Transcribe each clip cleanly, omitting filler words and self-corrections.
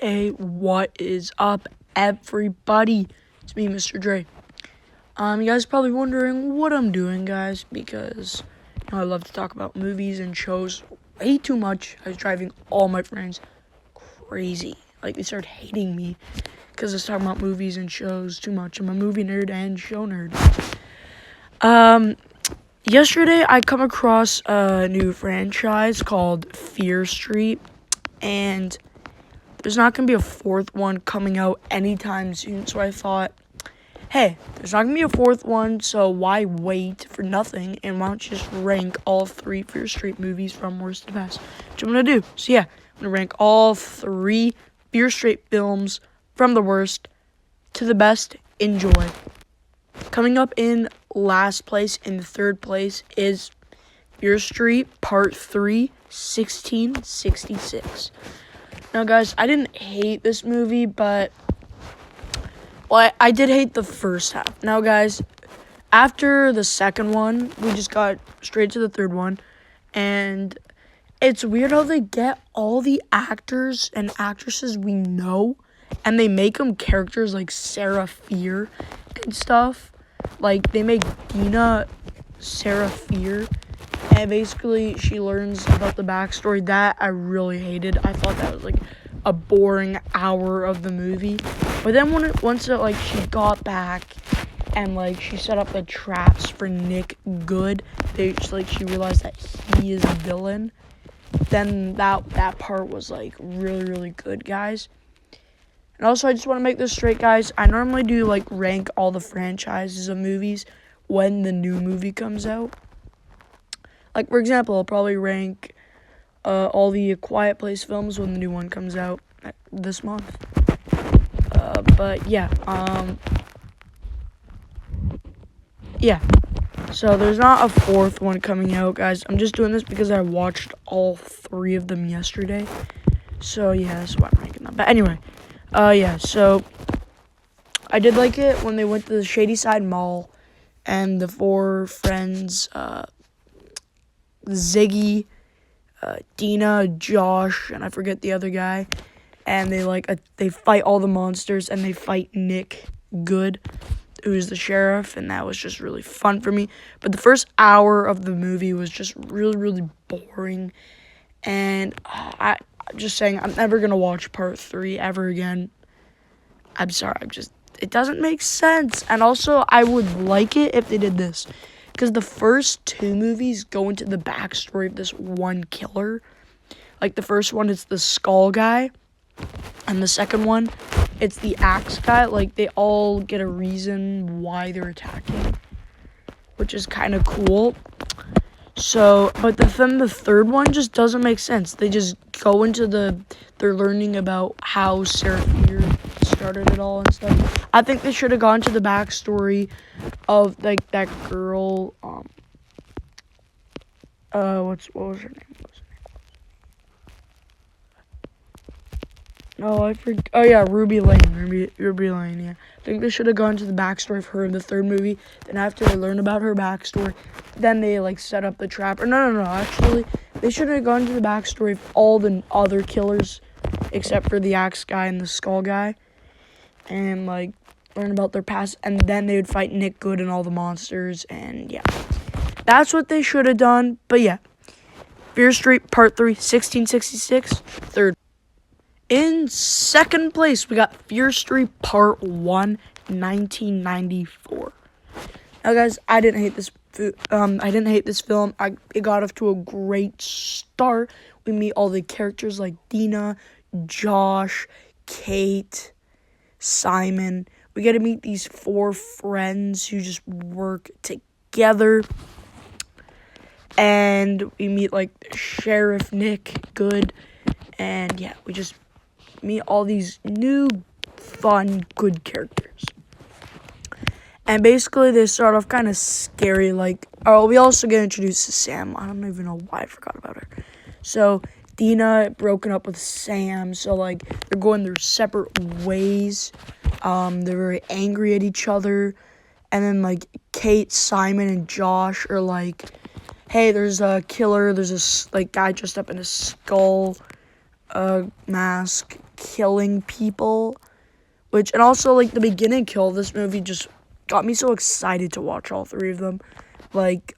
Hey, what is up, everybody? It's me, Mr. Dre. You guys are probably wondering what I'm doing, guys, because I love to talk about movies and shows way too much. I was driving all my friends crazy. Like, they started hating me because I was talking about movies and shows too much. I'm a movie nerd and show nerd. Yesterday I come across a new franchise called Fear Street, and there's not going to be a fourth one coming out anytime soon, so I thought, hey, there's not going to be a fourth one, so why wait for nothing, and why don't you just rank all 3 Fear Street movies from worst to best, which I'm going to do. So yeah, I'm going to rank all 3 Fear Street films from the worst to the best. Enjoy. Coming up in last place, in third place, is Fear Street Part 3, 1666. Now, guys, I didn't hate this movie, but I did hate the first half. Now, guys, after the second one, we just got straight to the third one, and it's weird how they get all the actors and actresses we know, and they make them characters like Sarah Fear and stuff. Like, they make Dina Sarah Fear, and basically she learns about the backstory. That I really hated. I thought that was like a boring hour of the movie. But then once she got back and like she set up the traps for Nick Good, she realized that he is a villain. Then that part was like really good, guys. And also, I just want to make this straight, guys. I normally do like rank all the franchises of movies when the new movie comes out. Like, for example, I'll probably rank all the Quiet Place films when the new one comes out this month. But yeah, yeah. So there's not a fourth one coming out, guys. I'm just doing this because I watched all 3 of them yesterday. So yeah, that's why I'm ranking them. But anyway, yeah. So I did like it when they went to the Shady Side Mall, and the 4 friends, Ziggy, Dina, Josh, and I forget the other guy, and they fight all the monsters, and they fight Nick Good, who's the sheriff, and that was just really fun for me. But the first hour of the movie was just really boring, and I'm just saying, I'm never gonna watch part 3 ever again. I'm sorry, it doesn't make sense. And also, I would like it if they did this, because the first 2 movies go into the backstory of this one killer. Like, the first one, it's the skull guy, and the second one, it's the axe guy. Like, they all get a reason why they're attacking, which is kind of cool. So, but then the third one just doesn't make sense. They just go into they're learning about how Sarah Fear started it all and stuff. I think they should have gone to the backstory of, like, that girl, what was her name? No, I forgot. Oh yeah, Ruby Lane. Ruby Lane, yeah. I think they should have gone to the backstory of her in the third movie. Then after they learn about her backstory, then they like set up the trap. Or no. Actually, they should have gone to the backstory of all the other killers, except for the axe guy and the skull guy, and like learn about their past. And then they would fight Nick Good and all the monsters. And yeah, that's what they should have done. But yeah, Fear Street Part 3, 1666, third. In second place, we got Fear Street Part 1, 1994. Now, guys, I didn't hate this film. It got off to a great start. We meet all the characters like Dina, Josh, Kate, Simon. We get to meet these 4 friends who just work together. And we meet like Sheriff Nick Good. And yeah, we just meet all these new, fun, good characters. And basically, they start off kind of scary. Like, we also get introduced to Sam. I don't even know why I forgot about her. So, Dina broken up with Sam. So, like, they're going their separate ways. They're very angry at each other. And then, like, Kate, Simon, and Josh are like, hey, there's a killer. There's this, like, guy dressed up in a skull mask. killing people, and also, like, the beginning kill of this movie just got me so excited to watch all three of them. Like,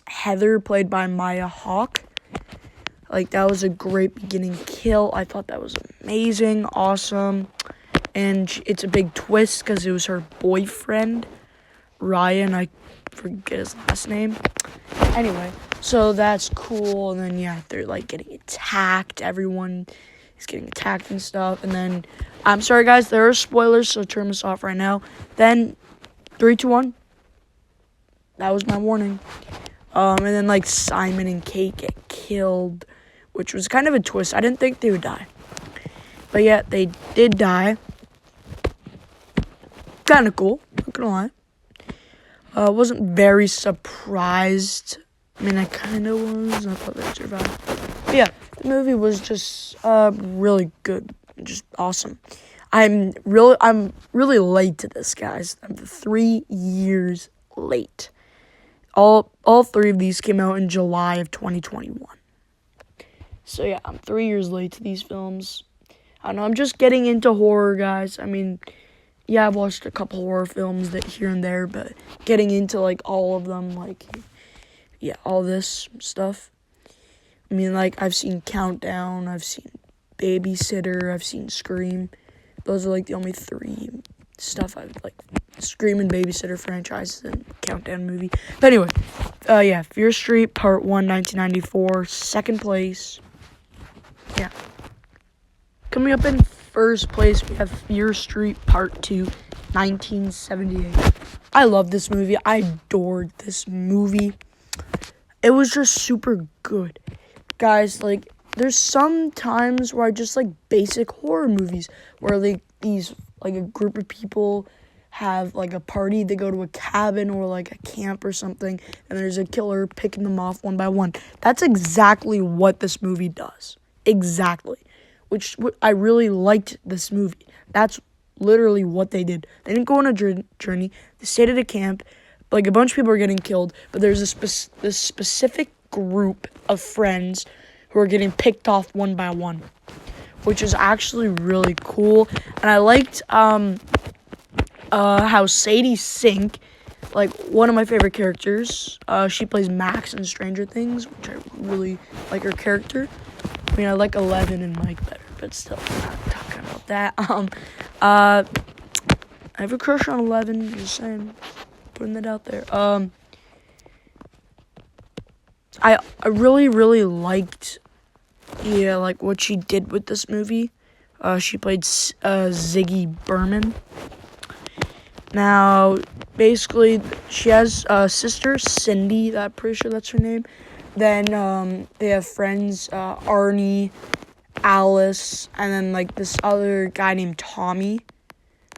Heather, played by Maya Hawke. Like, that was a great beginning kill. I thought that was amazing, awesome. And it's a big twist because it was her boyfriend, Ryan. I forget his last name. Anyway, so that's cool. And then, yeah, they're, like, getting attacked. Everyone is getting attacked and stuff. And then, I'm sorry, guys, there are spoilers, so turn this off right now. Then, 3, 2, 1. That was my warning. And then, like, Simon and Kate get killed, which was kind of a twist. I didn't think they would die. But, yeah, they did die. Kind of cool, not gonna lie. Wasn't very surprised. I mean, I kind of was. I thought they'd survive. But, yeah, the movie was just really good. Just awesome. I'm really late to this, guys. I'm 3 years late. All three of these came out in July of 2021. So, yeah, I'm 3 years late to these films. I don't know, I'm just getting into horror, guys. I mean, yeah, I've watched a couple horror films that here and there, but getting into, like, all of them, like, yeah, all this stuff. I mean, like, I've seen Countdown, I've seen Babysitter, I've seen Scream. Those are, like, the only three stuff I've, like, Scream and Babysitter franchises and Countdown movie. But anyway, yeah, Fear Street, Part 1, 1994, second place. Yeah. Coming up in first place, we have Fear Street, Part 2, 1978. I love this movie. I adored this movie. It was just super good. Guys, like, there's some times where I just like basic horror movies where, like, these, like, a group of people have, like, a party. They go to a cabin or, like, a camp or something, and there's a killer picking them off one by one. That's exactly what this movie does. Exactly. Which I really liked this movie. That's literally what they did. They didn't go on a journey. They stayed at a camp. Like, a bunch of people are getting killed, but there's this specific group of friends who are getting picked off one by one, which is actually really cool. And I liked how Sadie Sink, like, one of my favorite characters, she plays Max in Stranger Things, which I really like her character. I mean, I like 11 and Mike better, but still, I'm not talking about that. I have a crush on 11, just saying, putting that out there. I really, really liked, yeah, like, what she did with this movie. She played Ziggy Berman. Now, basically, she has a sister, Cindy, I'm pretty sure that's her name. Then, they have friends, Arnie, Alice, and then, like, this other guy named Tommy,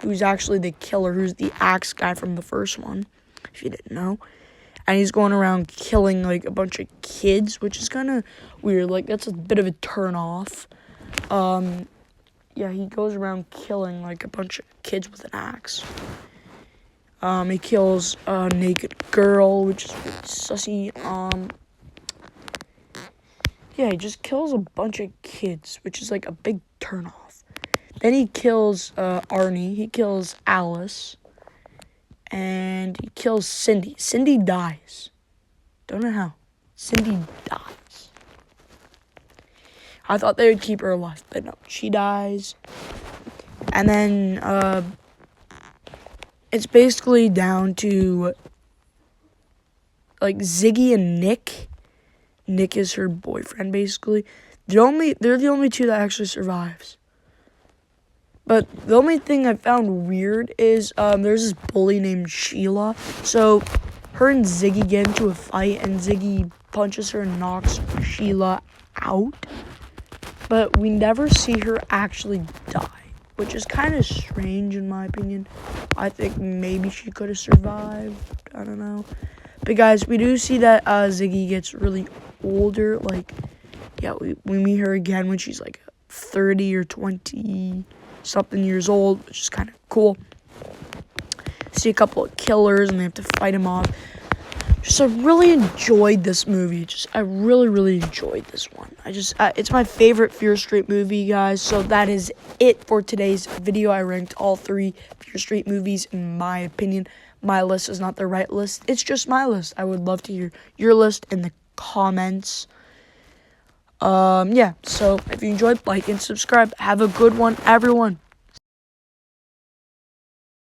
who's actually the killer, who's the axe guy from the first one, if you didn't know. And he's going around killing, like, a bunch of kids, which is kind of weird. Like, that's a bit of a turn off. Yeah, he goes around killing, like, a bunch of kids with an axe. He kills a naked girl, which is really sussy. Yeah, he just kills a bunch of kids, which is, like, a big turnoff. Then he kills Arnie. He kills Alice. And he kills Cindy. Cindy dies. Don't know how. Cindy dies. I thought they would keep her alive, but no. She dies. And then, it's basically down to, like, Ziggy and Nick. Nick is her boyfriend, basically. They're the only two that actually survives. But the only thing I found weird is there's this bully named Sheila. So her and Ziggy get into a fight, and Ziggy punches her and knocks Sheila out. But we never see her actually die, which is kind of strange in my opinion. I think maybe she could have survived. I don't know. But guys, we do see that Ziggy gets really older. Like, yeah, we meet her again when she's like 30 or 20 something years old, which is kind of cool. See a couple of killers and they have to fight them off. I really enjoyed this movie. I really enjoyed this one. It's my favorite Fear Street movie, guys. So that is it for today's video. I ranked all 3 Fear Street movies in my opinion. My list is not the right list. It's just my list. I would love to hear your list in the comments. Yeah. So if you enjoyed, like and subscribe. Have a good one, everyone.